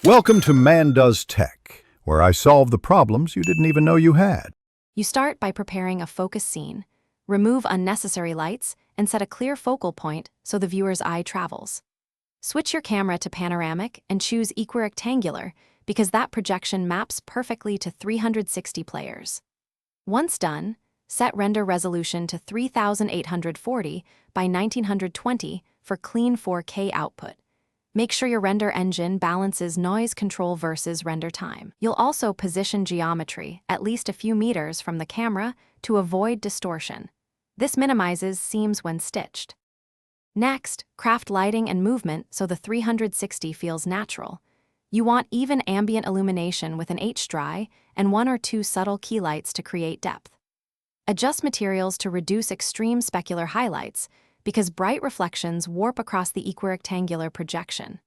Welcome to Man Does Tech, where I solve the problems you didn't even know you had. You start by preparing a focus scene, remove unnecessary lights, and set a clear focal point so the viewer's eye travels. Switch your camera to panoramic and choose equirectangular because that projection maps perfectly to 360 players. Once done, set render resolution to 3840 by 1920 for clean 4K output. Make sure your render engine balances noise control versus render time. You'll also position geometry at least a few meters from the camera to avoid distortion. This minimizes seams when stitched. Next, craft lighting and movement so the 360 feels natural. You want even ambient illumination with an H-dry and 1 or 2 subtle key lights to create depth. Adjust materials to reduce extreme specular highlights because bright reflections warp across the equirectangular projection.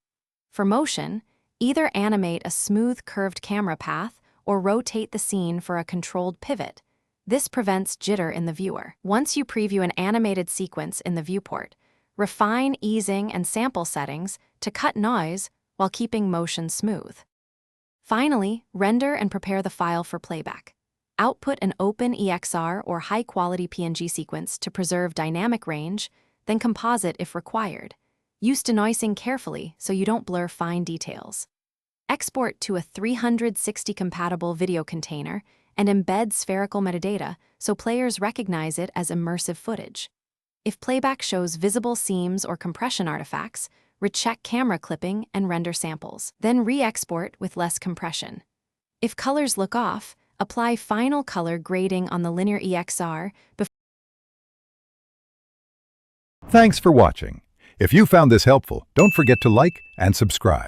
For motion, either animate a smooth curved camera path or rotate the scene for a controlled pivot. This prevents jitter in the viewer. Once you preview an animated sequence in the viewport, refine easing and sample settings to cut noise while keeping motion smooth. Finally, render and prepare the file for playback. Output an OpenEXR or high-quality PNG sequence to preserve dynamic range, then composite if required. Use denoising carefully so you don't blur fine details. Export to a 360-compatible video container and embed spherical metadata so players recognize it as immersive footage. If playback shows visible seams or compression artifacts, recheck camera clipping and render samples. Then re-export with less compression. If colors look off, apply final color grading on the linear EXR before. Thanks for watching. If you found this helpful, don't forget to like and subscribe.